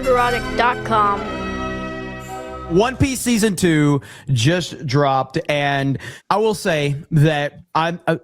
nerderotic.com. One Piece Season 2 just dropped, and I will say that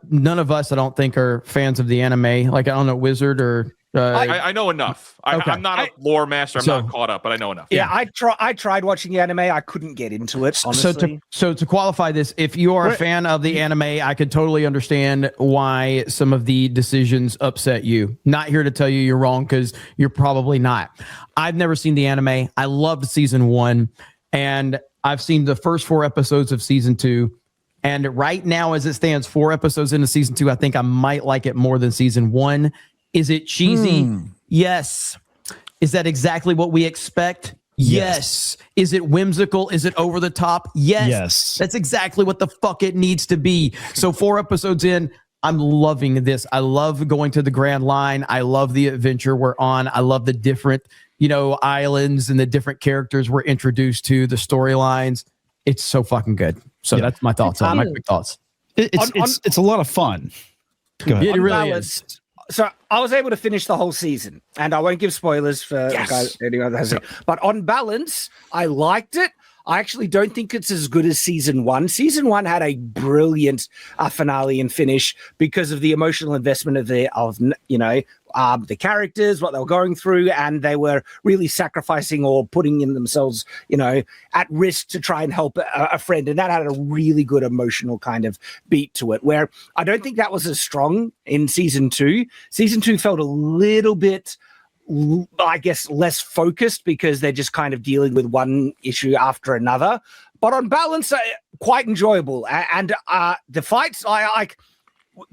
none of us, I don't think, are fans of the anime. Like, I don't know, Wizard or... I know enough. Okay. I'm not a lore master. I'm not caught up, but I know enough. Yeah, I tried watching the anime. I couldn't get into it, honestly. So to qualify this, if you are a fan of the anime, I could totally understand why some of the decisions upset you. Not here to tell you you're wrong, because you're probably not. I've never seen the anime. I loved season 1, and I've seen the first 4 episodes of season 2. And right now, as it stands, 4 episodes into season 2, I think I might like it more than season 1. Is it cheesy? Yes. Is that exactly what we expect? Yes. Is it whimsical? Is it over the top? Yes. That's exactly what the fuck it needs to be. So 4 episodes in, I'm loving this. I love going to the Grand Line. I love the adventure we're on. I love the different, islands and the different characters we're introduced to, the storylines. It's so fucking good. So that's my thoughts on my quick thoughts. It's a lot of fun. Go ahead. Yeah, it really is. So I was able to finish the whole season, and I won't give spoilers for anyone that hasn't. But on balance, I liked it. I actually don't think it's as good as season 1. Season 1 had a brilliant finale and finish because of the emotional investment of the characters, what they were going through, and they were really sacrificing or putting in themselves, at risk to try and help a friend. And that had a really good emotional kind of beat to it, where I don't think that was as strong in season 2. Season 2 felt a little bit, I guess, less focused because they're just kind of dealing with one issue after another. But on balance, quite enjoyable. And the fights, I like.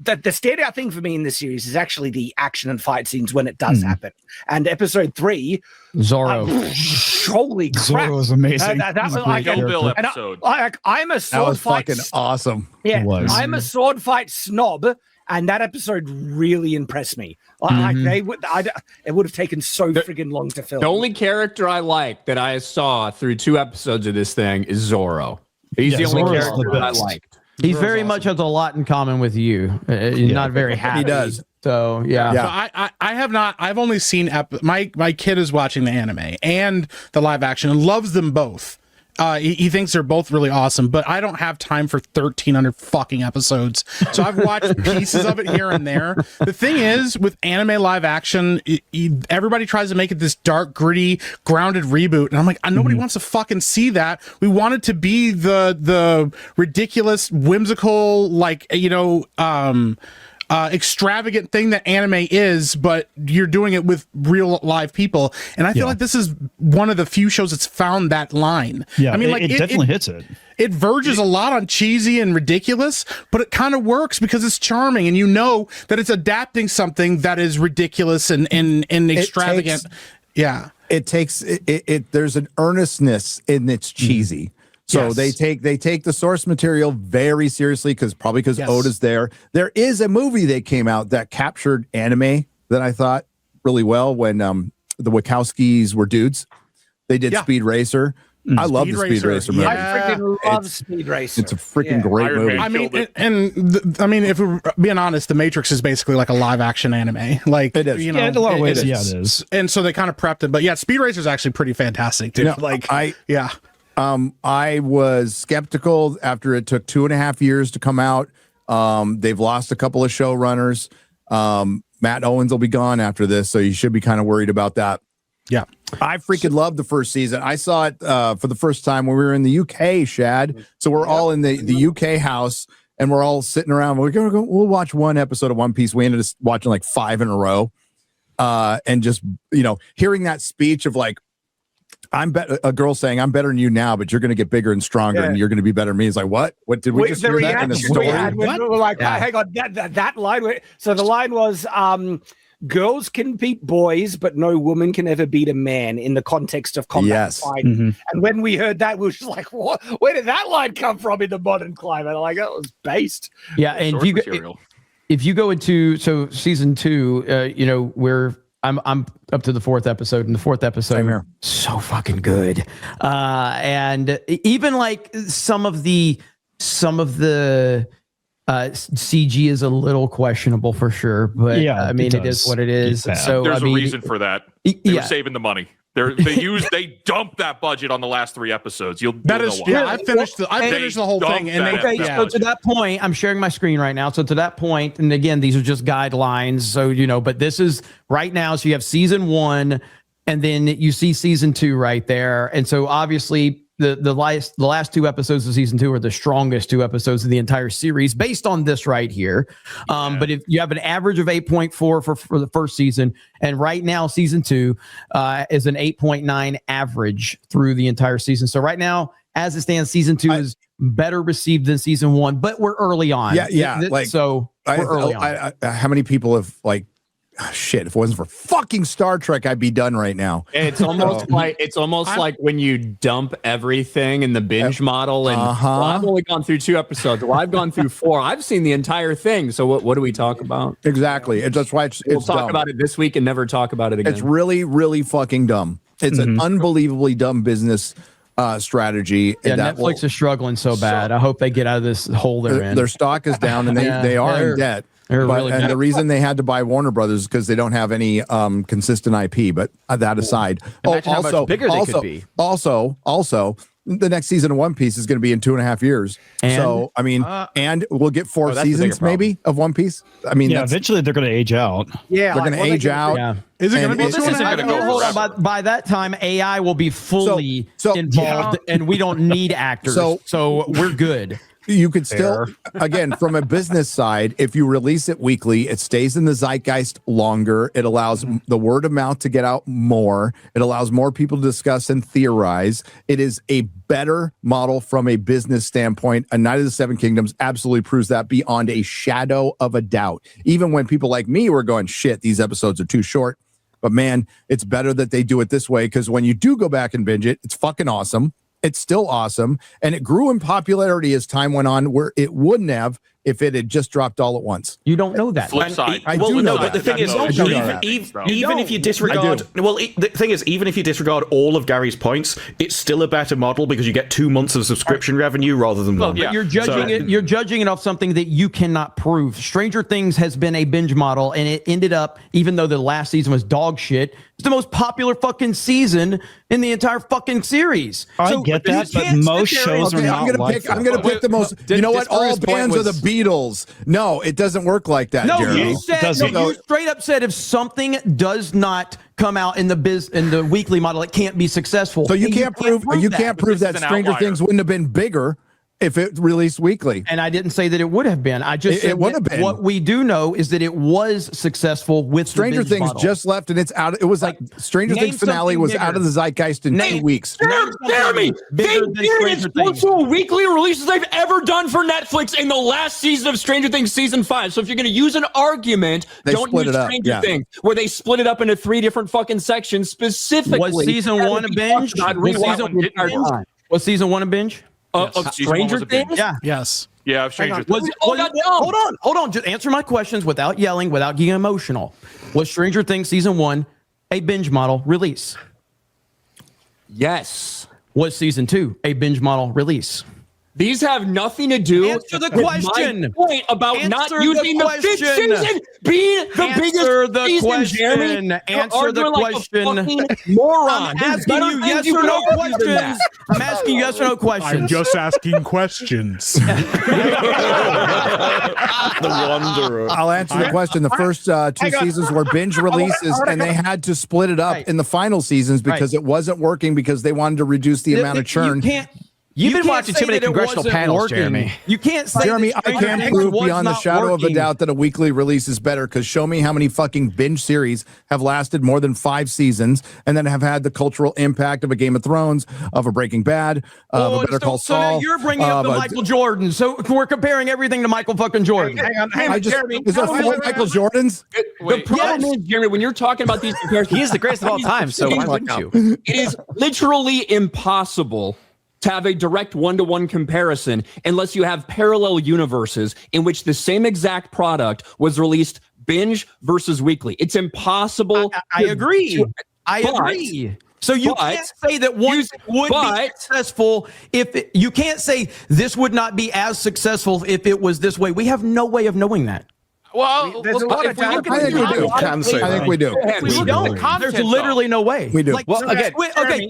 The standout thing for me in this series is actually the action and fight scenes when it does happen. And episode 3, Zoro. Holy crap. Zoro was amazing. That was like Kill Bill episode. I'm a sword That was fight. fucking awesome. Yeah, I'm a sword fight snob, and that episode really impressed me. It would have taken so friggin' long to film. The only character I like that I saw through 2 episodes of this thing is Zoro. He's the only Zoro's character the that I best. liked. He very much has a lot in common with you. Not very happy. He does. So yeah. So I have not. I've only seen my kid is watching the anime and the live action and loves them both. He thinks they're both really awesome, but I don't have time for 1,300 fucking episodes. So I've watched pieces of it here and there. The thing is, with anime live action, everybody tries to make it this dark, gritty, grounded reboot, and I'm like, nobody wants to fucking see that. We want it to be the ridiculous, whimsical, extravagant thing that anime is, but you're doing it with real live people. And I feel like this is one of the few shows that's found that line. Yeah, I mean, it definitely hits it. It verges a lot on cheesy and ridiculous, but it kind of works because it's charming, and you know that it's adapting something that is ridiculous and extravagant. It takes it. There's an earnestness in its cheesy. So they take the source material very seriously because Oda's there. There is a movie that came out that captured anime that I thought really well when the Wachowskis were dudes. They did Speed Racer. I love the Speed Racer movie. I freaking love Speed Racer. It's a freaking great movie. I mean, if we're being honest, The Matrix is basically like a live action anime. Like it is. In a lot of ways, it is. And so they kind of prepped it, but Speed Racer is actually pretty fantastic too. I was skeptical after it took 2.5 years to come out. They've lost a couple of showrunners. Matt Owens will be gone after this, so you should be kind of worried about that. Yeah. I freaking loved the first season. I saw it for the first time when we were in the UK, Shad. So we're all in the UK house, and we're all sitting around. We'll watch one episode of One Piece. We ended up watching like 5 in a row. And just, hearing that speech of like, a girl saying, I'm better than you now, but you're going to get bigger and stronger and you're going to be better than me. It's like, what? What did we just hear that in the story? We're like, hang on, that line. So the line was, girls can beat boys, but no woman can ever beat a man in the context of combat fighting. And when we heard that, we were just like, what? Where did that line come from in the modern climate? Like, it was based. Yeah, and if you go into season 2, where I'm up to the 4th episode, and the 4th episode so fucking good. And even like some of the CG is a little questionable for sure, but I mean, it is what it is. So there's a reason for that. They were saving the money. They dumped that budget on the last 3 episodes. You'll That know is, why. yeah. I finished the whole thing, and dumped that So to that point, I'm sharing my screen right now. So to that point, and again, these are just guidelines. So, but this is right now. So you have season 1, and then you see season 2 right there. And so obviously the last 2 episodes of season 2 are the strongest 2 episodes of the entire series based on this right here. But if you have an average of 8.4 for the first season, and right now season 2 is an 8.9 average through the entire season. So right now, as it stands, season 2 is better received than season 1, but we're early on. Yeah. We're early on. How many people have shit, if it wasn't for fucking Star Trek, I'd be done right now. It's almost like when you dump everything in the binge model. And well, I've only gone through 2 episodes. Well, I've gone through 4. I've seen the entire thing. So what do we talk about? Exactly. That's why we'll it's talk dumb. about it this week and never talk about it again. It's really, really fucking dumb. It's an unbelievably dumb business strategy. Yeah, Netflix is struggling so bad. I hope they get out of this hole they're in. Their stock is down, and they are in debt. And the reason they had to buy Warner Brothers is because they don't have any consistent IP. But that aside, imagine how much bigger they could be. Also, the next season of One Piece is going to be in 2.5 years. And? So I mean, and we'll get 4 seasons maybe of One Piece. I mean, eventually they're going to age out. Yeah, they're going to age out. Yeah. Is it going to be? This isn't going to go forever. By that time, AI will be fully involved, and we don't need actors. So we're good. You could still, again, from a business side, if you release it weekly, it stays in the zeitgeist longer. It allows the word of mouth to get out more. It allows more people to discuss and theorize. It is a better model from a business standpoint. A Night of the Seven Kingdoms absolutely proves that beyond a shadow of a doubt. Even when people like me were going, shit, these episodes are too short. But man, it's better that they do it this way, because when you do go back and binge it, it's fucking awesome. It's still awesome, and it grew in popularity as time went on, where it wouldn't have if it had just dropped all at once. You don't know that. Flip side. I do know but the thing is, even if you disregard, the thing is, even if you disregard all of Gary's points, it's still a better model because you get 2 months of subscription revenue rather than 1. But you're judging it. You're judging it off something that you cannot prove. Stranger Things has been a binge model, and it ended up, even though the last season was dog shit, it's the most popular fucking season in the entire fucking series. I get that, but most shows are not like that. I'm gonna pick the most. You know what? All bands are the Beatles. No, it doesn't work like that, Jeremy. You said you straight up said if something does not come out in the weekly model, it can't be successful. So you can't prove that Stranger Things wouldn't have been bigger if it released weekly. And I didn't say that it would have been. I just said it would have been. What we do know is that it was successful with Stranger the binge Things model. just left, and it's out. It was like Stranger Things finale was out of the zeitgeist in 2 weeks. Jeremy, they experienced most of the weekly releases they've ever done for Netflix in the last season of Stranger Things season 5. So if you're going to use an argument, don't use Stranger Things, where they split it up into 3 different fucking sections specifically. Was season 1 a binge? Was season 1 a binge? Of Stranger Things? Yeah. Yes. Yeah, Stranger Things. Hold on. Just answer my questions without yelling, without getting emotional. Was Stranger Things season 1 a binge model release? Yes. Was season 2 a binge model release? These have nothing to do Answer the question. with my point about not using the 5th season being the biggest season, Jeremy. Answer the question. Like moron. I'm asking you yes or no questions. I'm asking you yes or no questions. I'm just asking questions. The Wanderer. I'll answer the question. The first 2 seasons were binge releases, and they had to split it up in the final seasons because it wasn't working, because they wanted to reduce the amount of churn. You've been watching too many congressional panels, Jeremy. You can't say Jeremy, I can't prove beyond the shadow of a doubt that a weekly release is better, because show me how many fucking binge series have lasted more than 5 seasons and then have had the cultural impact of a Game of Thrones, of a Breaking Bad, of a Better Call Saul. So now you're bringing up the Michael Jordan. So we're comparing everything to Michael fucking Jordan. Hang on, Jeremy. Is there 4 Michael Jordans? The problem is, Jeremy, when you're talking about these comparisons, He is the greatest of all time, so why wouldn't you? It is literally impossible to have a direct one-to-one comparison unless you have parallel universes in which the same exact product was released binge versus weekly. It's impossible. I agree. I agree. So you can't say that one would be successful you can't say this would not be as successful if it was this way. We have no way of knowing that. Well, there's a lot of I think we do. I think we do. We don't. There's literally no way. We do. Like, Well, again,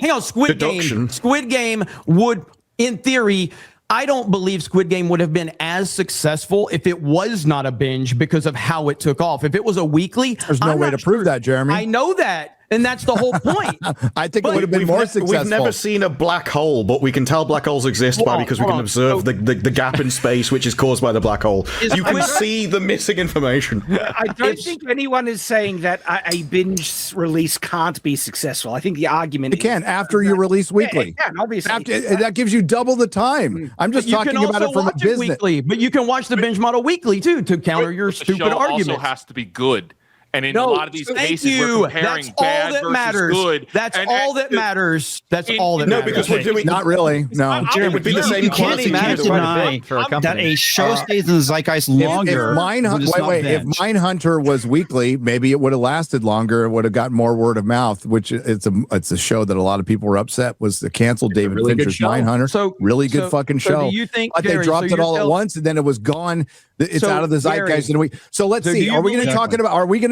hang on. Squid Deduction. Game. Squid Game would, in theory, I don't believe Squid Game would have been as successful if it was not a binge because of how it took off. If it was a weekly, There's no way to prove that, Jeremy. I know that. And that's the whole point. I think it would have been more successful. We've never seen a black hole, but we can tell black holes exist because we can observe the gap in space which is caused by the black hole. You can see the missing information. I don't think anyone is saying that a binge release can't be successful. I think the argument it can after you release weekly. It can, obviously. That gives you double the time. I'm just talking about it from a business. Weekly, but you can watch the binge model weekly too to counter your stupid argument. Also has to be good. And in a lot of these cases, we're comparing bad versus good. That's all that matters. That's all that matters. No, because we're doing not really. No, it would be the same quality deny that a show stays in the zeitgeist longer. If Mindhunter was weekly, maybe it would have lasted longer. It would have gotten more word of mouth. Which it's a show that a lot of people were upset was the canceled David Fincher's Mindhunter. So really good fucking show. Do you think? But they dropped it all at once, and then it was gone. It's out of the zeitgeist in a week. So let's see. Are we going to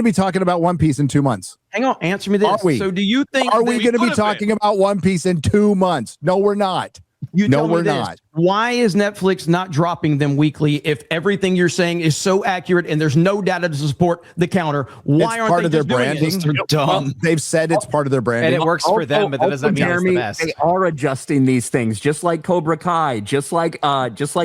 be talking about One Piece in 2 months? Hang on, answer me this. Are we? So do you think are we going to be talking about One Piece in 2 months? No, we're not. No, we're not. Why is Netflix not dropping them weekly if everything you're saying is so accurate and there's no data to support the counter? Why aren't part they of their just doing branding? it? They're dumb. They've said it's part of their branding, and it works for them, but that doesn't mean it's the best. They are adjusting these things, just like Cobra Kai, just like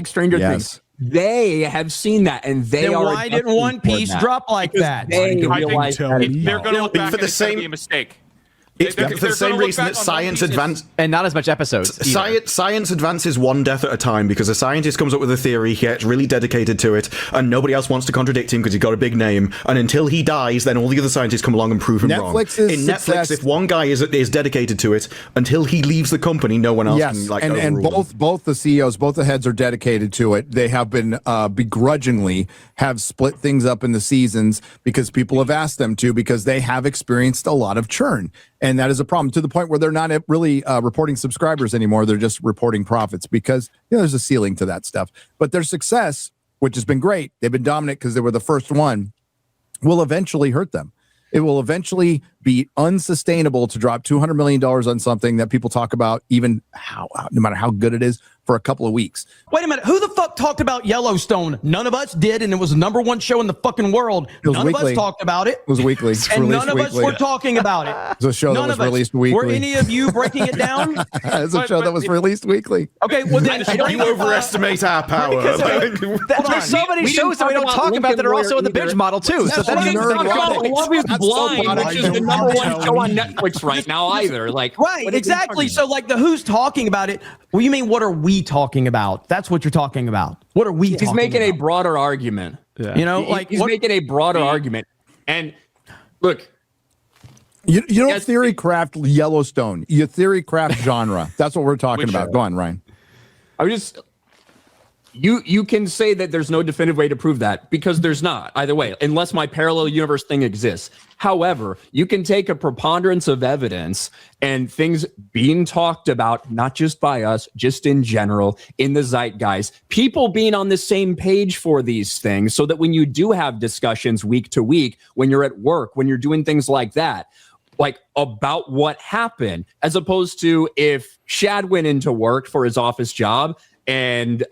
Stranger Things. They have seen that, and they are. Why didn't One Piece drop like that? They realize that they're going to look back and it's going to be a mistake. It's for the same reason that science advances, and not as much episodes. Science advances one death at a time because a scientist comes up with a theory, he gets really dedicated to it, and nobody else wants to contradict him because he's got a big name. And until he dies, then all the other scientists come along and prove him wrong. In Netflix, if one guy is dedicated to it, until he leaves the company, no one else can like. And both the CEOs, both the heads are dedicated to it. They have been begrudgingly have split things up in the seasons because people have asked them to, because they have experienced a lot of churn. And that is a problem, to the point where they're not really reporting subscribers anymore. They're just reporting profits because there's a ceiling to that stuff. But their success, which has been great, they've been dominant because they were the first one, will eventually hurt them. It will eventually be unsustainable to drop $200 million on something that people talk about, even no matter how good it is, for a couple of weeks. Wait a minute. Who the fuck talked about Yellowstone? None of us did, and it was the #1 show in the fucking world. None of us talked about it. It was weekly. And none of us were talking about it. It's a show that was released weekly. Were any of you breaking it down? It's a show that was released weekly. Okay, well then you overestimate our power. There's so many shows that we don't talk about that are also in the binge model too. So that means Love is Blind, which is the #1 show on Netflix right now. Either right, exactly. So like the who's talking about it? Well, you mean what are we talking about? That's what you're talking about. What are we? He's making a broader argument. Yeah. You know, he's making a broader argument. And look, you don't theory craft Yellowstone. You theory craft genre. That's what we're talking about. Go on, Ryan. I was just. You can say that there's no definitive way to prove that, because there's not either way, unless my parallel universe thing exists. However, you can take a preponderance of evidence and things being talked about, not just by us, just in general, in the zeitgeist, people being on the same page for these things, so that when you do have discussions week to week, when you're at work, when you're doing things like that, like about what happened, as opposed to if Shad went into work for his office job and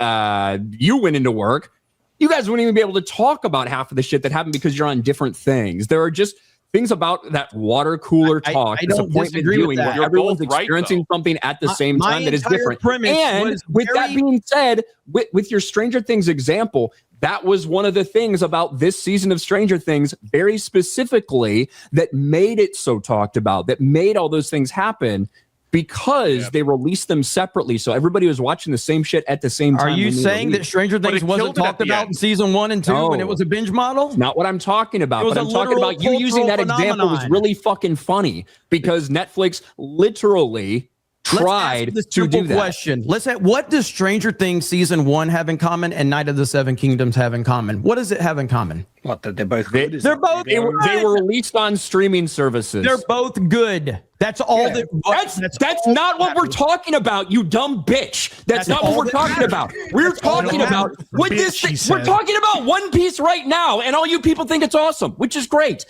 you went into work, you guys wouldn't even be able to talk about half of the shit that happened because you're on different things. There are just things about that water cooler talk, I don't disagree with that. Where everyone's experiencing something at the same time that is different. And with that being said, with your Stranger Things example, that was one of the things about this season of Stranger Things, very specifically, that made it so talked about, that made all those things happen, because they released them separately, so everybody was watching the same shit at the same time. Are you saying that Stranger Things wasn't talked about in season 1 and 2 when it was a binge model? Not what I'm talking about, but I'm talking about you using that example was really fucking funny, because Netflix literally tried to do that. Question. What does Stranger Things season 1 have in common and Night of the Seven Kingdoms have in common? What does it have in common? What, that they're both good? They were released on streaming services. They're both good. That's all. That's not what we're talking about, you dumb bitch. That's not what we're talking about. We're talking about what this thing. We're talking about One Piece right now, and all you people think it's awesome, which is great.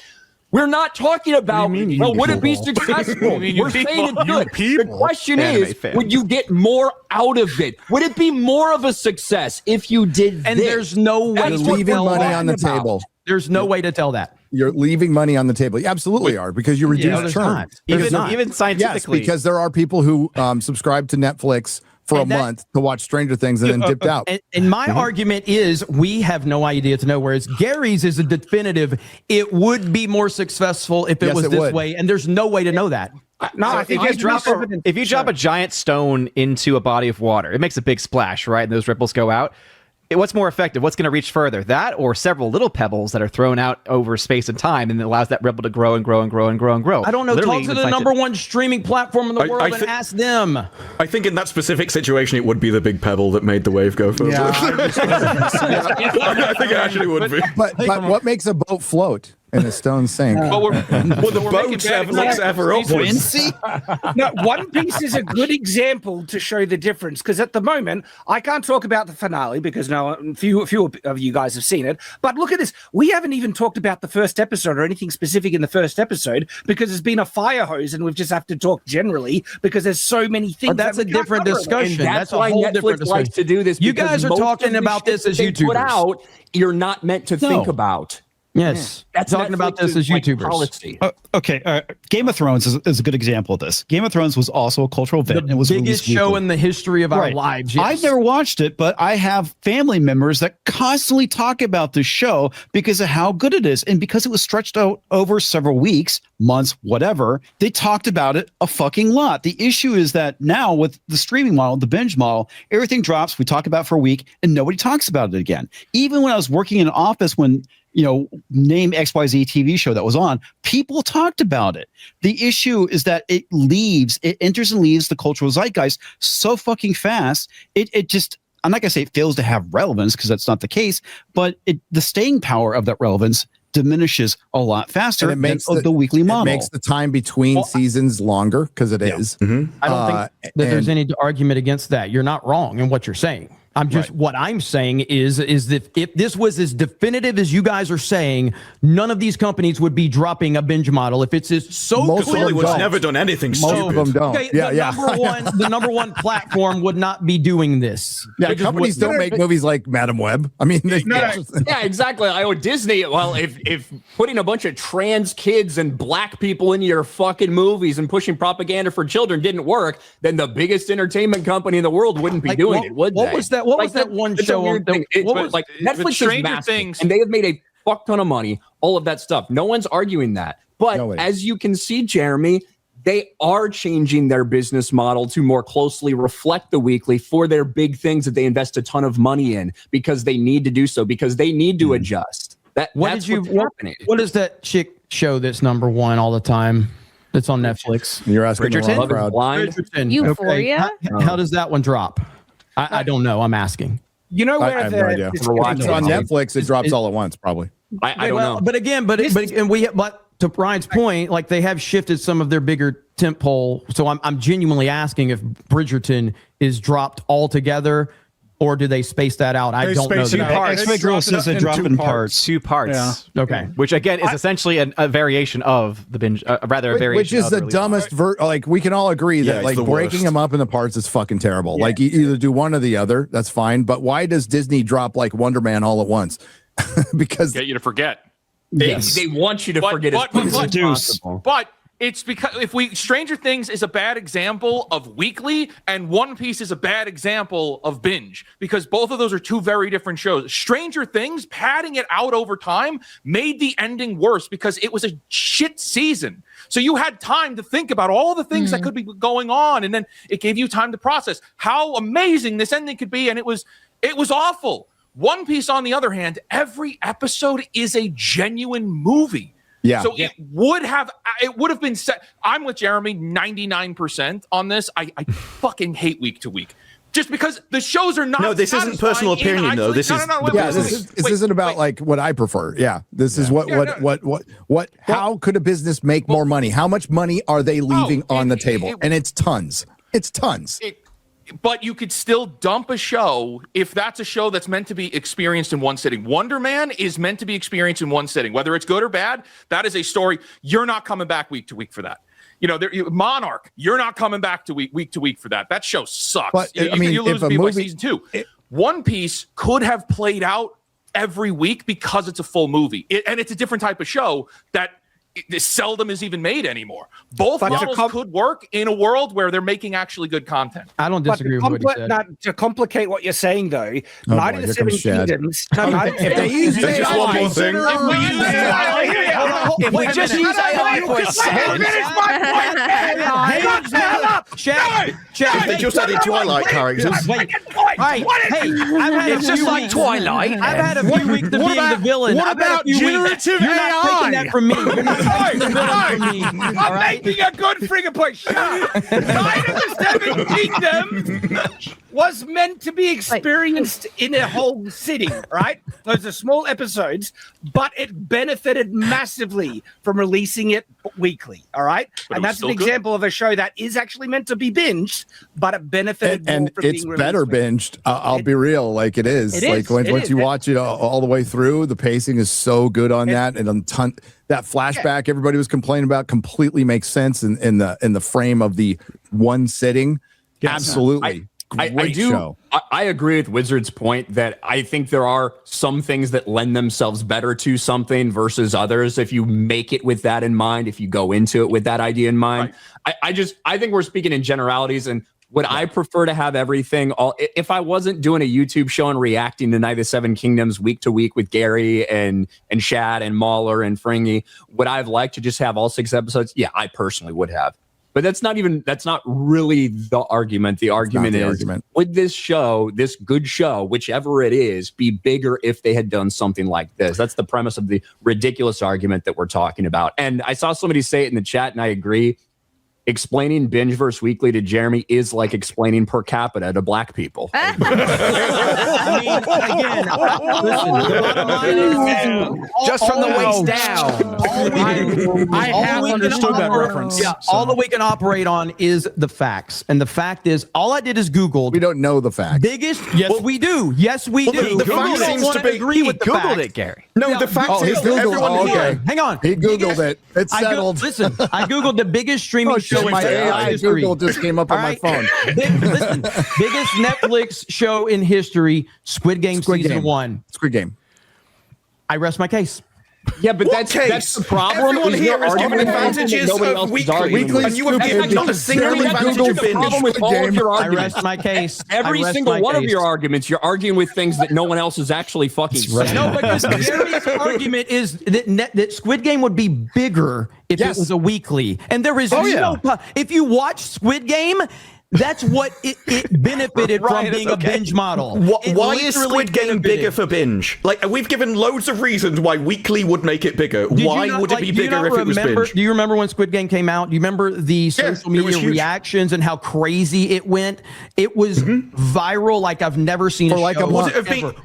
We're not talking about, would it be successful? We're saying it's good. The question is, would you get more out of it? Would it be more of a success if you did and this? There's no way to leaving money on the table. There's no way to tell that. You're leaving money on the table. You absolutely are, because you reduce churn. Even scientifically. Yes, because there are people who subscribe to Netflix for a month to watch Stranger Things and then dipped out. And my argument is we have no idea to know, whereas Gary's is a definitive. It would be more successful if it was this way, and there's no way to know that. No, so if you drop a giant stone into a body of water, it makes a big splash, right? And those ripples go out. What's more effective? What's going to reach further? That or several little pebbles that are thrown out over space and time, and it allows that ripple to grow and grow and grow and grow and grow. I don't know. Talk to the number one streaming platform in the world and ask them. I think in that specific situation, it would be the big pebble that made the wave go further. Yeah, I think it actually would be. But what makes a boat float? And a stone sink. Well, the boats looks ever upwards. No, One Piece is a good example to show the difference, because at the moment I can't talk about the finale because few of you guys have seen it. But look at this: we haven't even talked about the first episode or anything specific in the first episode because it's been a fire hose, and we've just have to talk generally because there's so many things. But that's a different discussion. And that's why Netflix likes to do this. You guys are talking about this as YouTubers. Put out, you're not meant to think about. Yes, that's talking about this as YouTubers. Okay, Game of Thrones is a good example of this. Game of Thrones was also a cultural event. It was the biggest show in the history of our lives. Yes. I've never watched it, but I have family members that constantly talk about the show because of how good it is, and because it was stretched out over several weeks, months, whatever. They talked about it a fucking lot. The issue is that now with the streaming model, the binge model, everything drops. We talk about it for a week, and nobody talks about it again. Even when I was working in an office, when name XYZ TV show that was on, people talked about it. The issue is that it enters and leaves the cultural zeitgeist so fucking fast. It just, I'm not going to say it fails to have relevance because that's not the case, but the staying power of that relevance diminishes a lot faster than the weekly model. It makes the time between seasons longer because it is. Mm-hmm. I don't think that there's any argument against that. You're not wrong in what you're saying. What I'm saying is that if this was as definitive as you guys are saying, none of these companies would be dropping a binge model. If it's so most Hollywood's never done anything stupid. Most of them don't. Okay, the number one platform would not be doing this. Yeah, companies don't make movies like Madam Web. I mean, yeah, exactly. Disney. Well, if putting a bunch of trans kids and black people into your fucking movies and pushing propaganda for children didn't work, then the biggest entertainment company in the world wouldn't be doing it, would they? What was that? What was that one show on? Netflix is massive, and they have made a fuck ton of money. All of that stuff. No one's arguing that. But as you can see, Jeremy, they are changing their business model to more closely reflect the weekly for their big things that they invest a ton of money in because they need to do so, because they need to adjust. That's what's happening. What is that chick show that's number one all the time? That's on Netflix. You're asking the wrong crowd. Bridgerton. Euphoria. Okay. How does that one drop? I don't know. I'm asking. You know where I have no idea. It's on Netflix. It drops all at once, probably. I don't know. But again, but to Brian's point, like they have shifted some of their bigger tentpole. So I'm genuinely asking if Bridgerton is dropped altogether, or do they space that out? I don't know. Two parts. X-Ray Girl says it dropped in parts. 2 parts. Yeah. Okay. Which again is essentially a variation of the binge, rather a variation. Which is the dumbest. Like we can all agree that like breaking them up into parts is fucking terrible. Yeah. Like you either do one or the other. That's fine. But why does Disney drop like Wonder Man all at once? Because get you to forget. They want you to forget as much as possible. But it's because Stranger Things is a bad example of weekly, and One Piece is a bad example of binge, because both of those are two very different shows. Stranger Things, padding it out over time, made the ending worse because it was a shit season. So you had time to think about all the things that could be going on, and then it gave you time to process how amazing this ending could be, and it was awful. One Piece, on the other hand, every episode is a genuine movie. Yeah. So it would have been set. I'm with Jeremy 99% on this. I fucking hate week to week. Just because the shows are not. No, this isn't personal opinion, though. This isn't about like what I prefer. Yeah, this is what. How could a business make more money? How much money are they leaving on the table? And it's tons. It's tons. But you could still dump a show if that's a show that's meant to be experienced in one sitting. Wonder Man is meant to be experienced in one sitting. Whether it's good or bad, that is a story. You're not coming back week to week for that. You know, Monarch, you're not coming back to week to week for that. That show sucks. But you lose me by season 2. One Piece could have played out every week because it's a full movie. And it's a different type of show that seldom is even made anymore. Both models could work in a world where they're making actually good content. I don't disagree with what he said. Not to complicate what you're saying, though, Night of the Seven Kingdoms. If they use AI, if we just use AI for a second. If they just added Twilight characters. Wait, hey, it's just like Twilight. I've had a few weeks of being the villain. What about generative AI? You're not taking that from me. You're not taking the villain from me. I'm making a good friggin' point. Shut up. Night of the Seven Kingdoms was meant to be experienced in a whole city, right? Those are small episodes, but it benefited massively from releasing it weekly, all right? And that's an example of a show that is actually meant to be binged, but it benefited and more from it's being better released. binged. I'll be real, like it is. Once you watch it all the way through, the pacing is so good on that, and that flashback everybody was complaining about completely makes sense in the frame of the one sitting. Absolutely. I agree with Wizard's point that I think there are some things that lend themselves better to something versus others. If you make it with that in mind, if you go into it with that idea in mind, I think we're speaking in generalities. And would I prefer to have everything if I wasn't doing a YouTube show and reacting to Night of the Seven Kingdoms week to week with Gary and Shad and Mahler and Fringy, would I have liked to just have all 6 episodes? Yeah, I personally would have. But that's not really the argument. The argument is, would this show, this good show, whichever it is, be bigger if they had done something like this? That's the premise of the ridiculous argument that we're talking about. And I saw somebody say it in the chat, and I agree. Explaining binge versus weekly to Jeremy is like explaining per capita to black people. I mean, again, listen, the bottom line is just from the waist down. I have understood that reference. Yeah, all that we can operate on is the facts. And the fact is, all I did is Google. We don't know the facts. Biggest? Yes, we do. Yes, we do. The fact seems to be agree with the Googled facts. it, Gary. No, the fact is everyone here. Hang on. He Googled it. It's settled. Listen, I Googled the biggest streaming show in history. Google just came up on my phone. Listen, biggest Netflix show in history, Squid Game season 1. Squid Game. I rest my case. Yeah, but that's the problem. Everyone here is given advantages of weekly, and you have given not a single advantage of binge. I rest my case. Every single one of your arguments, you're arguing with things that no one else is actually fucking saying. No, because Gary's argument is that Squid Game would be bigger if it was a weekly. And there is if you watch Squid Game, that's what it benefited from being a binge model. Why is Squid Game bigger for binge? Like, we've given loads of reasons why weekly would make it bigger. Why would it be bigger if it was binge? Do you remember when Squid Game came out? Do you remember the social media reactions and how crazy it went? It was viral like I've never seen for like a month.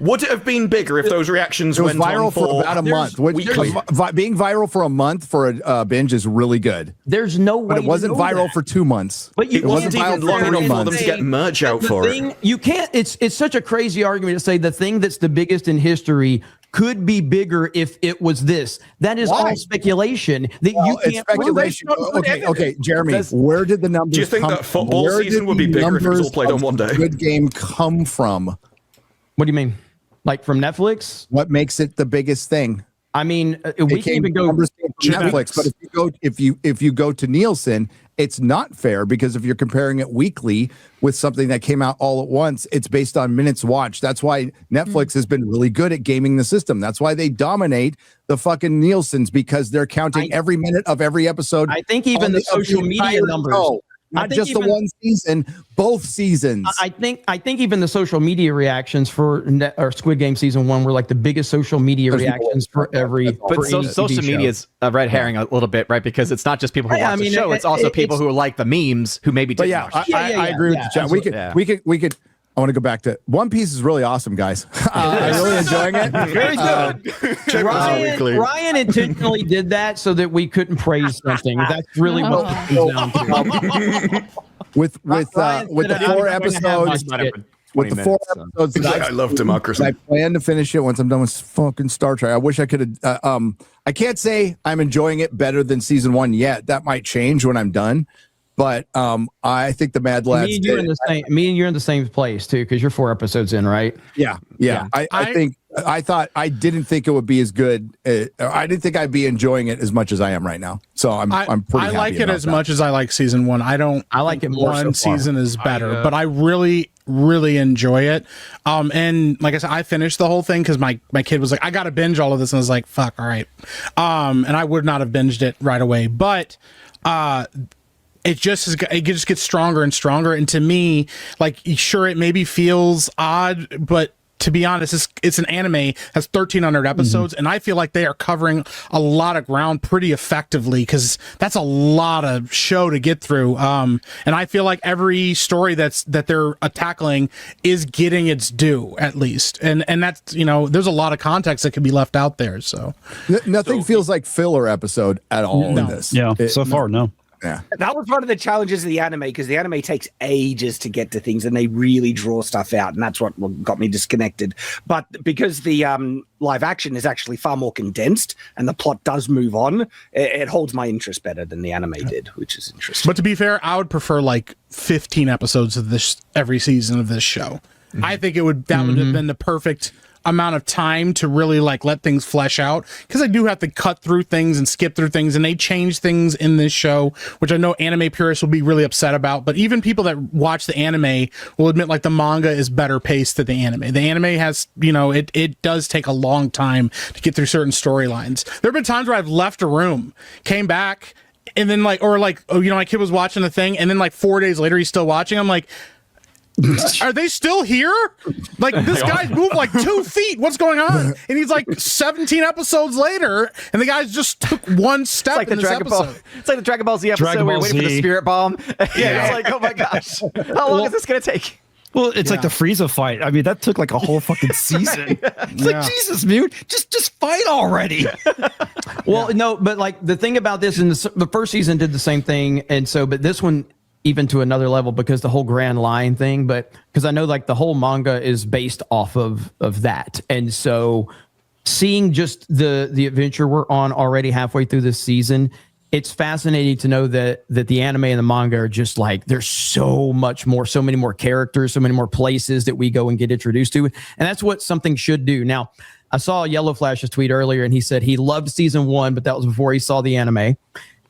Would it have been bigger if those reactions went viral on for about a month? Being viral for a month for a binge is really good. There's no way. But it wasn't viral for 2 months. But it wasn't even long enough for them to get merch out for it. You can't. It's such a crazy argument to say the thing that's the biggest in history could be bigger if it was this. That is all speculation. That you can't. Speculation. Okay, Jeremy. Where did the numbers? Do you think that football season would be bigger if it was all played on one day? Good game come from. What do you mean? Like from Netflix? What makes it the biggest thing? I mean, we can even go Netflix, but if you go to Nielsen, it's not fair because if you're comparing it weekly with something that came out all at once, it's based on minutes watched. That's why Netflix has been really good at gaming the system. That's why they dominate the fucking Nielsen's because they're counting every minute of every episode. I think even the social media numbers. not just the one season, both seasons. I think even the social media reactions for Squid Game season 1 were like the biggest social media reactions for every. But social media is a red herring a little bit, right? Because it's not just people who watch the show; it's also people who like the memes who maybe didn't watch. I agree with the chat. We could. I want to go back to One Piece is really awesome, guys. I'm really enjoying it. Very good. Ryan intentionally did that so that we couldn't praise something. That's really what it comes down to. With the 4 episodes. With the 4 episodes, I love democracy. I plan to finish it once I'm done with fucking Star Trek. I wish I could have. I can't say I'm enjoying it better than season 1 yet. That might change when I'm done. But I think the Mad Lads. Me and you're in the same place too, because you're 4 episodes in, right? Yeah. I didn't think it would be as good. I didn't think I'd be enjoying it as much as I am right now. So I'm pretty. I like it as much as I like season 1. I like it more. One season is better, but I really enjoy it. And like I said, I finished the whole thing because my kid was like, I got to binge all of this, and I was like, fuck, all right. And I would not have binged it right away, but it just gets stronger and stronger. And to me, like, sure, it maybe feels odd, but to be honest, it's an anime, has 1,300 episodes, and I feel like they are covering a lot of ground pretty effectively, because that's a lot of show to get through. And I feel like every story that they're tackling is getting its due, at least. And that's, there's a lot of context that could be left out there. So nothing feels like filler episode at all in this. Yeah, so far, no. Yeah, that was one of the challenges of the anime, because the anime takes ages to get to things and they really draw stuff out, and that's what got me disconnected. But because the live action is actually far more condensed and the plot does move on, it holds my interest better than the anime did, which is interesting. But to be fair, I would prefer like 15 episodes of this every season of this show. Mm-hmm. I think that would have been the perfect amount of time to really like let things flesh out, because I do have to cut through things and skip through things, and they change things in this show, which I know anime purists will be really upset about, but even people that watch the anime will admit like the manga is better paced than the anime. The anime has, it does take a long time to get through certain storylines. There have been times where I've left a room, came back, and then my kid was watching the thing, and then like 4 days later he's still watching. I'm like, are they still here? Like, this guy's moved like 2 feet. What's going on? And he's like 17 episodes later, and the guys just took one step in this episode. It's like the Dragon Ball Z episode where you're waiting for the spirit bomb. Yeah, it's like, oh my gosh, how long is this going to take? Well, it's like the Frieza fight. I mean, that took like a whole fucking season. It's like, Jesus, dude, just fight already. Well, no, but like the thing about this, and the first season did the same thing, and so, but this one even to another level, because the whole Grand Line thing, but because I know like the whole manga is based off of that. And so seeing just the adventure we're on already halfway through this season, it's fascinating to know that the anime and the manga are just like, there's so many more characters, so many more places that we go and get introduced to. And that's what something should do. Now, I saw Yellow Flash's tweet earlier, and he said he loved season 1, but that was before he saw the anime.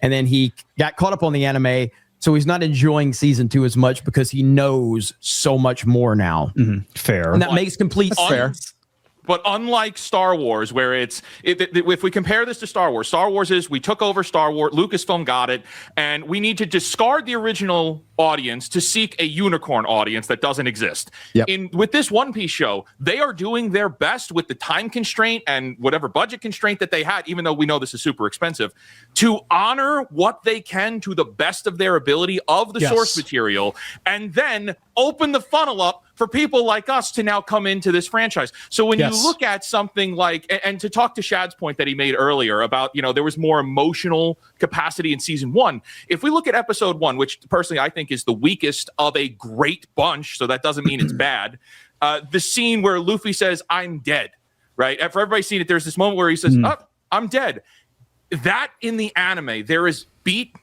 And then he got caught up on the anime, so he's not enjoying season 2 as much because he knows so much more now. Mm-hmm. Fair. And that makes complete sense. But unlike Star Wars, where if we compare this to Star Wars is we took over Star Wars, Lucasfilm got it, and we need to discard the original audience to seek a unicorn audience that doesn't exist. Yep. With this One Piece show, they are doing their best with the time constraint and whatever budget constraint that they had, even though we know this is super expensive, to honor what they can to the best of their ability of the source material, and then open the funnel up for people like us to now come into this franchise. So when you look at something like, and to talk to Shad's point that he made earlier about, there was more emotional capacity in season 1. If we look at episode 1, which personally I think is the weakest of a great bunch, so that doesn't mean it's bad. The scene where Luffy says, "I'm dead," right? For everybody's seen it, there's this moment where he says, "Oh, I'm dead." That in the anime, there is beat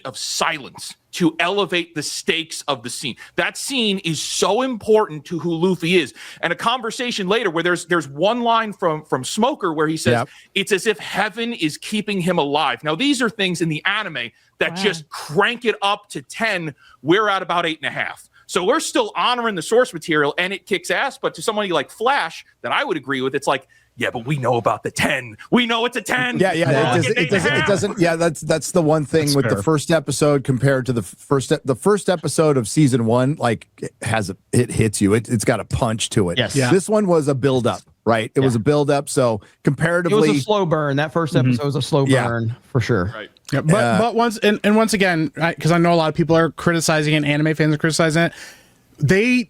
of silence to elevate the stakes of the scene. That scene is so important to who Luffy is. And a conversation later where there's one line from Smoker where he says, it's as if heaven is keeping him alive. Now, these are things in the anime that just crank it up to 10. We're at about 8.5. So we're still honoring the source material, and it kicks ass. But to somebody like Flash, that I would agree with, it's like, yeah, but we know about the 10. We know it's a 10. Yeah. It doesn't. Yeah, that's the one thing with the first episode compared to the first episode of season 1. Like it hits you. It's got a punch to it. Yes. Yeah. This one was a build up, right? It was a build up. So comparatively, it was a slow burn. That first episode was a slow burn for sure. Right. Yeah, but once again, because I know a lot of people are criticizing it, anime fans are criticizing it. They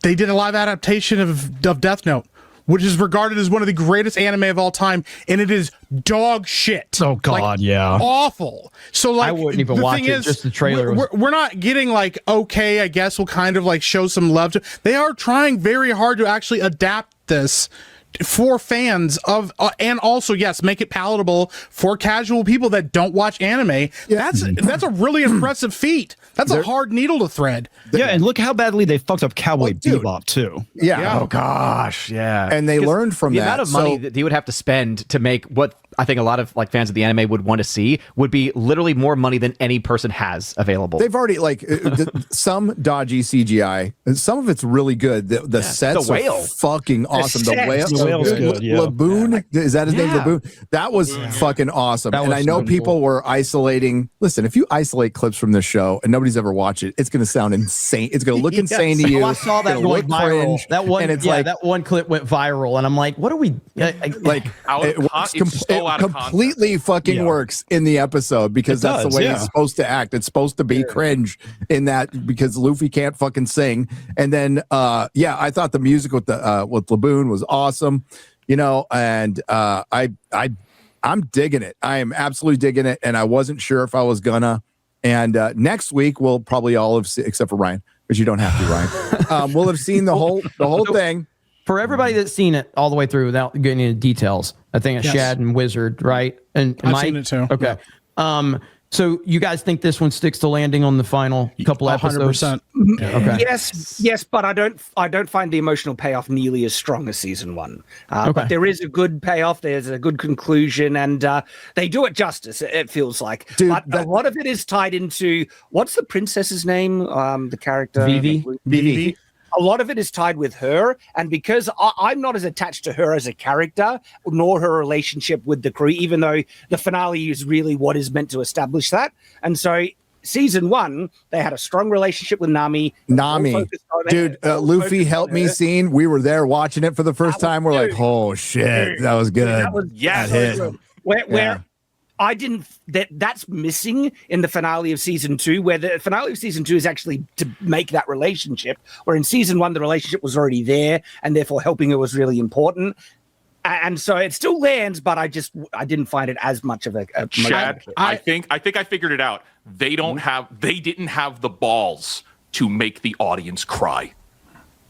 did a live adaptation of Death Note, which is regarded as one of the greatest anime of all time, and it is dog shit. Oh God, awful. So like, I wouldn't even watch it. Just the trailer. We're not getting like, okay, I guess we'll kind of like show some love to. They are trying very hard to actually adapt this for fans of, and also make it palatable for casual people that don't watch anime. That's a really impressive feat. That's a hard needle to thread. Yeah, and look how badly they fucked up Cowboy Bebop too. Yeah. Oh gosh, yeah. And they learned from the that. amount of money that he would have to spend to make what I think a lot of like fans of the anime would want to see would be literally more money than any person has available. They've already some dodgy CGI, and some of it's really good. The sets are fucking awesome. The whale's good. Laboon, is that his name? Laboon. That was fucking awesome. And I know people were isolating. Listen, if you isolate clips from this show and nobody's ever watched it, it's going to sound insane. It's going to look insane to you. I saw that going viral. That one, and that one clip went viral, and I'm like, what are we like? It works completely fucking works in the episode because that's the way he's supposed to act. It's supposed to be cringe in that because Luffy can't fucking sing. And then I thought the music with Laboon was awesome, and I'm digging it. I am absolutely digging it, and I wasn't sure if I was gonna. And next week we'll probably all have seen, except for Ryan, but you don't have to, Ryan. We'll have seen the whole thing. For everybody that's seen it all the way through without getting into details, I think it's Shad and Wizard, right? And I've Mike? seen it too. Okay. Yeah. So you guys think this one sticks to landing on the final couple episodes? 100%. Okay. Yes, but I don't find the emotional payoff nearly as strong as season 1. But there is a good payoff. There's a good conclusion, and they do it justice. It feels like. Dude, but a lot of it is tied into what's the princess's name? The character Vivi. A lot of it is tied with her, and because I'm not as attached to her as a character, nor her relationship with the crew, even though the finale is really what is meant to establish that. And so season 1, they had a strong relationship with Nami. Dude, Luffy helped me scene. We were there watching it for the first time. We're like, oh shit, that was good. That hit. Where I didn't. That's missing in the finale of season 2, where the finale of season 2 is actually to make that relationship. Where in season 1, the relationship was already there, and therefore helping her was really important. And so it still lands, but I didn't find it as much of a. Chad, I think I figured it out. They didn't have the balls to make the audience cry.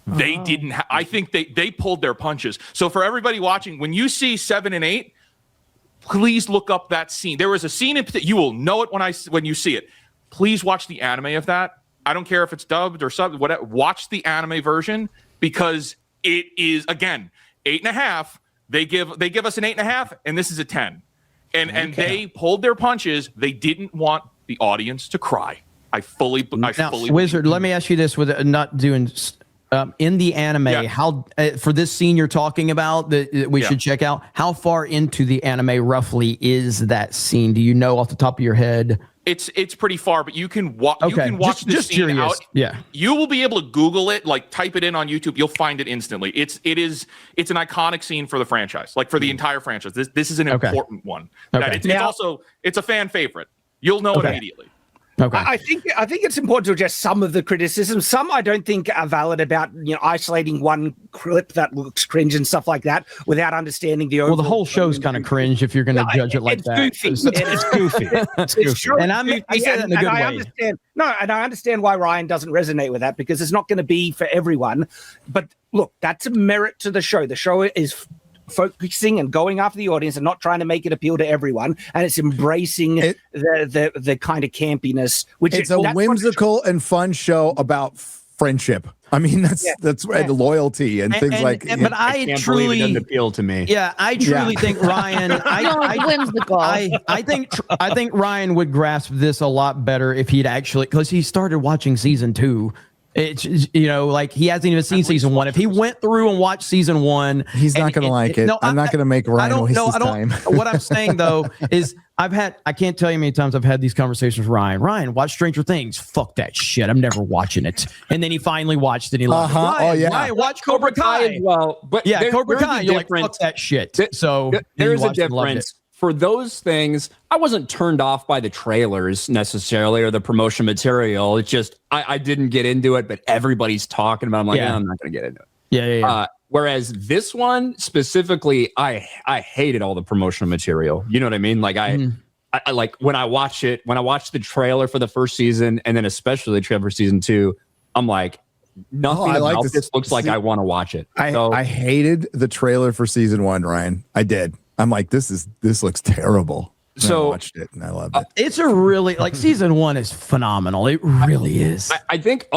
They didn't. I think they pulled their punches. So for everybody watching, when you see 7 and 8. Please look up that scene. There was a scene in particular. You will know it when you see it. Please watch the anime of that. I don't care if it's dubbed or subbed, whatever. Watch the anime version because it is, again, 8.5. They give us an 8.5, and this is a 10. And they pulled their punches. They didn't want the audience to cry. I fully Wizard, let me ask you this with not doing. In the anime, how for this scene you're talking about that we should check out, how far into the anime roughly is that scene? Do you know off the top of your head? It's pretty far, but you can watch. You can watch this scene curious. out. Yeah, you will be able to Google it, like type it in on YouTube. You'll find it instantly. It's an iconic scene for the franchise, like for the entire franchise. This is an important one. It's a fan favorite. You'll know it immediately. Okay. I think it's important to address some of the criticisms. Some I don't think are valid about isolating one clip that looks cringe and stuff like that without understanding the overall. Well, the whole show's kind of cringe if you're going to judge it like that. Goofy. It's goofy. It's goofy. And I say that in a good way. I understand why Ryan doesn't resonate with that because it's not going to be for everyone. But look, that's a merit to the show. The show is focusing and going after the audience and not trying to make it appeal to everyone, and it's embracing the kind of campiness, which it's a whimsical and fun show about friendship. I mean, that's loyalty and things like. But I can't truly believe it doesn't appeal to me. Yeah, I truly think Ryan. I think Ryan would grasp this a lot better if he'd actually, because he started watching season 2 It's, you know, like he hasn't even seen season 1. If he went through and watched season 1, he's not going to like it. No, I'm not going to make Ryan waste his time. What I'm saying though is I can't tell you how many times I've had these conversations with Ryan. Ryan, watch Stranger Things. Fuck that shit. I'm never watching it. And then he finally watched it. And he loved it. Ryan, watch Cobra Kai. Well, but Cobra Kai. You're like, fuck that shit. So there's a difference. For those things, I wasn't turned off by the trailers necessarily or the promotion material. It's just I didn't get into it, but everybody's talking about it. I'm like, I'm not going to get into it. Yeah. Whereas this one specifically, I hated all the promotional material. You know what I mean? Like I like when I watched the trailer for the first season and then especially the trailer for season 2, I'm like, nothing about this looks like I want to watch it. I hated the trailer for season 1, Ryan. I did. I'm like, this looks terrible. And I watched it and I loved it. It's a really, like, season 1 is phenomenal. It really is. I think,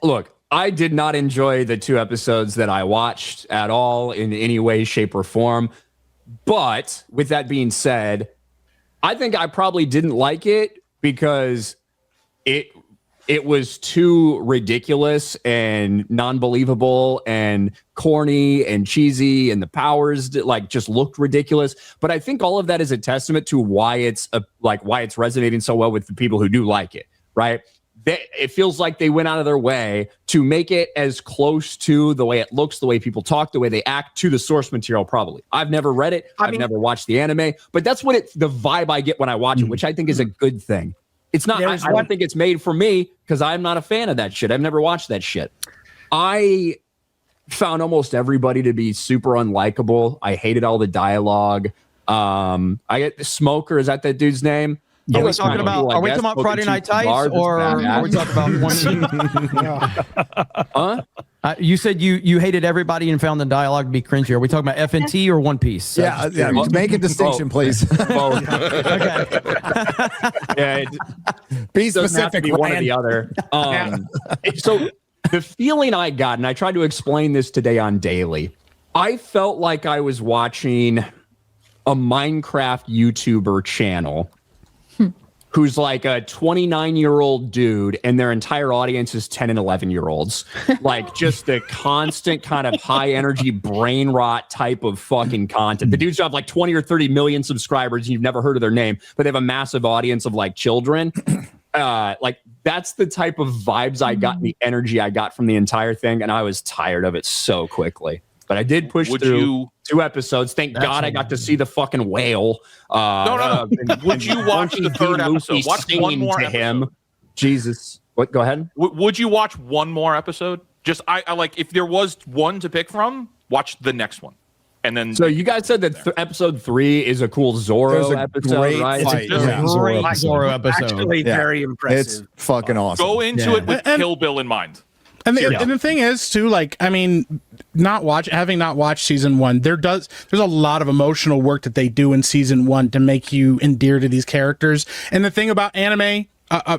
look, I did not enjoy the 2 episodes that I watched at all in any way, shape, or form. But with that being said, I think I probably didn't like it because it was too ridiculous and non-believable and corny and cheesy, and the powers like just looked ridiculous. But I think all of that is a testament to why it's resonating so well with the people who do like it, right? It feels like they went out of their way to make it as close to the way it looks, the way people talk, the way they act to the source material. Probably. I've never read it. I've never watched the anime, but that's what the vibe I get when I watch it, which I think is a good thing. It's not, I don't think it's made for me because I'm not a fan of that shit. I've never watched that shit. I found almost everybody to be super unlikable. I hated all the dialogue. I get the Smoker. Is that dude's name? Yeah, are we talking about Friday Night Tights, or are we talking about One Piece? You said you hated everybody and found the dialogue to be cringy. Are we talking about FNT or One Piece? Yeah. Make a distinction, please. Okay. Be specific. One or the other. So the feeling I got, and I tried to explain this today on Daily, I felt like I was watching a Minecraft YouTuber channel who's like a 29-year-old dude and their entire audience is 10 and 11-year-olds. Like just the constant kind of high energy brain rot type of fucking content. The dudes have like 20 or 30 million subscribers and you've never heard of their name, but they have a massive audience of like children. Like that's the type of vibes I got and the energy I got from the entire thing. And I was tired of it so quickly. But I did push through 2 episodes. Thank God I got to see the fucking whale. No. Would you watch the 3rd episode? Watch one more to episode. Him. Jesus. What? Go ahead. Would you watch one more episode? Just I like if there was one to pick from, watch the next one. And then so you guys said that episode 3 is a cool Zorro episode, right? It's a great Zorro episode. Actually, very impressive. It's fucking awesome. Go into it with Kill Bill in mind. And the thing is too, like, I mean, having not watched season 1, there's a lot of emotional work that they do in season 1 to make you endear to these characters. And the thing about anime,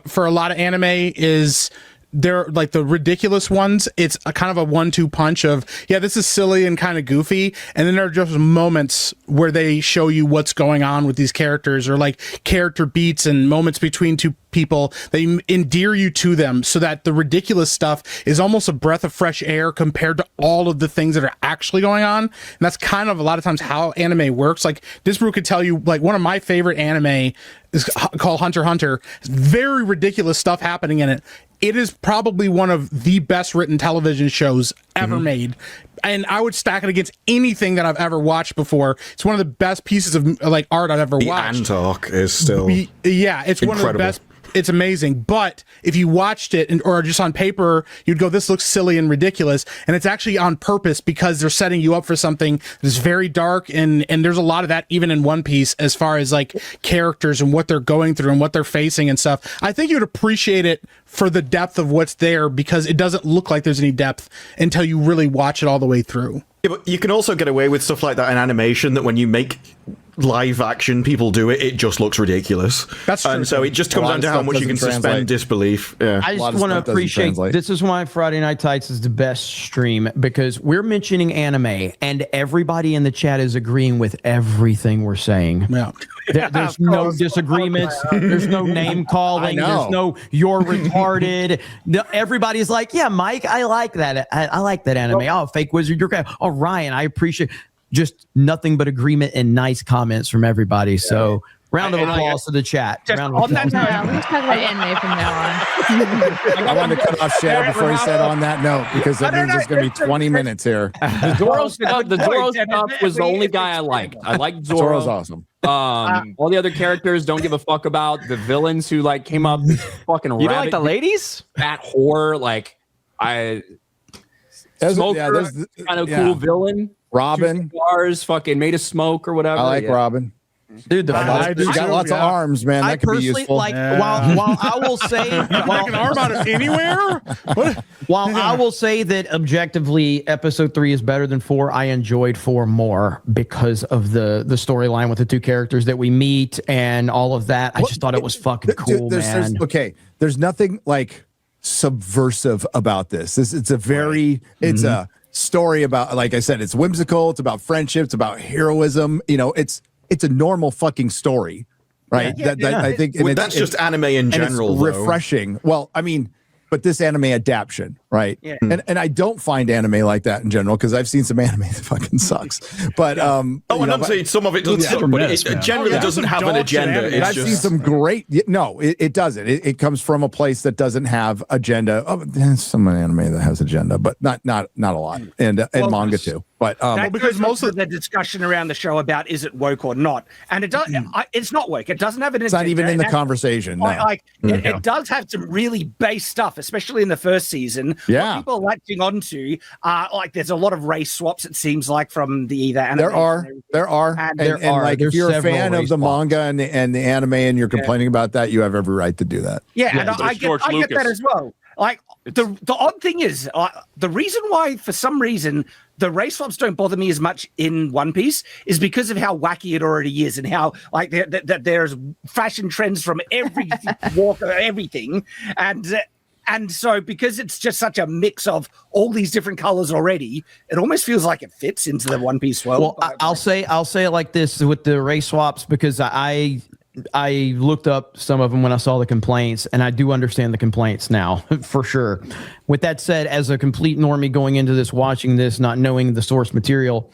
for a lot of anime is they're like the ridiculous ones. It's a kind of a 1-2 punch of, this is silly and kind of goofy. And then there are just moments where they show you what's going on with these characters, or like character beats and moments between 2 people. They endear you to them so that the ridiculous stuff is almost a breath of fresh air compared to all of the things that are actually going on. And that's kind of a lot of times how anime works. Like Disbrew could tell you, like, one of my favorite anime is called Hunter x Hunter. It's very ridiculous stuff happening in it. It is probably one of the best written television shows ever made. And I would stack it against anything that I've ever watched before. It's one of the best pieces of like art I've ever watched. The Antark is still it's incredible. One of the best. It's amazing. But if you watched it or just on paper, you'd go, this looks silly and ridiculous. And it's actually on purpose because they're setting you up for something that's very dark. And there's a lot of that even in One Piece as far as like characters and what they're going through and what they're facing and stuff. I think you'd appreciate it for the depth of what's there because it doesn't look like there's any depth until you really watch it all the way through. Yeah, but you can also get away with stuff like that in animation, that when you make live action people do it, it just looks ridiculous. That's true. And so it just comes down to how much you can suspend disbelief. Yeah. I just want to appreciate, this is why Friday Night Tights is the best stream, because we're mentioning anime and everybody in the chat is agreeing with everything we're saying. Yeah. There's no disagreements. There's no name calling. There's no you're retarded. Everybody's like, yeah, Mike, I like that. I like that anime. Oh, Fake Wizard, you're great. Oh, Ryan, I appreciate. Just nothing but agreement and nice comments from everybody. So round of applause to the chat. On that note, we talk about anime from now on. I wanted to cut off Shad before he said on that note, because that means it's going to be 20 minutes here. The Zoro stuff was the only guy I liked. I liked Zoro. Zoro's awesome. All the other characters don't give a fuck about. The villains who like came up fucking You don't like the ladies? Fat whore. Like Smoker, kind of cool villain. Robin. Bars, fucking made of smoke or whatever. I like Robin. Dude, he's got lots of arms, man. That could be useful. Like, while I will say, make an arm out of anywhere. While I will say that objectively, episode 3 is better than 4, I enjoyed 4 more because of the storyline with the 2 characters that we meet and all of that. I just thought it was fucking cool, man. There's nothing like subversive about this. It's a very it's a story about, like I said, it's whimsical. It's about friendship. It's about heroism. You know, it's a normal fucking story, right? I think that's just anime in general. It's refreshing. Well, I mean, but this anime adaptation, right? Yeah. And I don't find anime like that in general, because I've seen some anime that fucking sucks. But and I'm saying some of it doesn't suck, but it generally doesn't have an agenda. I've seen some great. No, it doesn't. It comes from a place that doesn't have agenda. Oh, there's some anime that has agenda, but not a lot, and manga too. But because most of the discussion around the show about is it woke or not, and it does. It's not woke. It doesn't have an. It's not even in the conversation. No. It does have some really base stuff, especially in the first season. Yeah, what people are latching onto. Like there's a lot of race swaps. It seems like from the either anime. There are, and like if you're a fan of the manga and the anime, and you're complaining about that, you have every right to do that. Yeah, and I get that as well. Like the odd thing is, the reason why, for some reason, the race swaps don't bother me as much in One Piece is because of how wacky it already is, and how like there's fashion trends from every walk, everything, and so because it's just such a mix of all these different colors already, it almost feels like it fits into the One Piece world. Well, I'll say it like this with the race swaps, because I looked up some of them when I saw the complaints, and I do understand the complaints now for sure. With that said, as a complete normie going into this, watching this, not knowing the source material,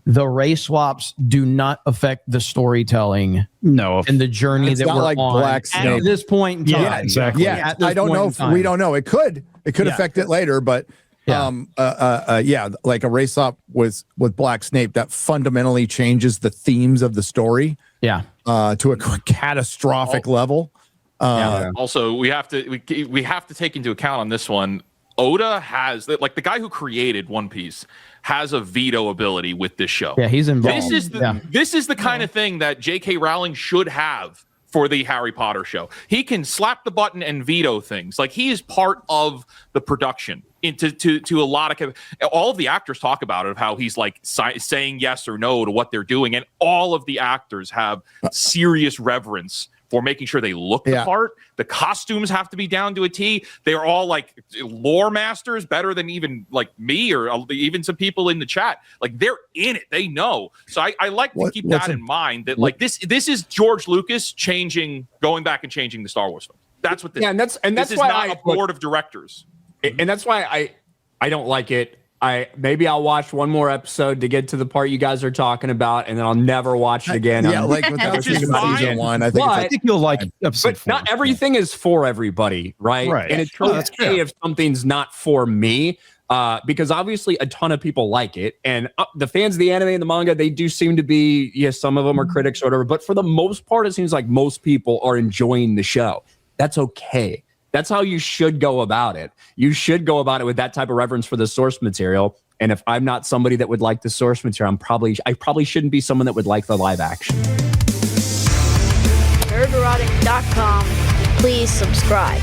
the race swaps do not affect the storytelling. No, and the journey that we're on Black Snake. at this point in time. Yeah, exactly. Yeah, I don't know. We don't know. It could affect it later, but like a race swap with Black Snape, that fundamentally changes the themes of the story. Yeah. To a catastrophic level. Also, we have to take into account on this one. Oda has, like, the guy who created One Piece has a veto ability with this show. Yeah, he's involved. This is the kind of thing that J.K. Rowling should have for the Harry Potter show. He can slap the button and veto things. Like, he is part of the production. To a lot of all of the actors talk about it, of how he's like saying yes or no to what they're doing, and all of the actors have serious reverence for making sure they look the part. The costumes have to be down to a T. They're all like lore masters, better than even like me or even some people in the chat. Like, they're in it. They know. So I like to keep that in mind, that like this is George Lucas going back and changing the Star Wars film. That's what this is. And that's why not a board of directors. And that's why I don't like it. Maybe I'll watch one more episode to get to the part you guys are talking about, and then I'll never watch it again. Yeah, like without season 1, I think you'll like episode 4. But not everything is for everybody, right? And it's okay if something's not for me, because obviously a ton of people like it, and the fans of the anime and the manga, they do seem to be. Yes, some of them are critics or whatever, but for the most part, it seems like most people are enjoying the show. That's okay. That's how you should go about it. You should go about it with that type of reverence for the source material. And if I'm not somebody that would like the source material, I probably shouldn't be someone that would like the live action. Nerderotic.com. Please subscribe.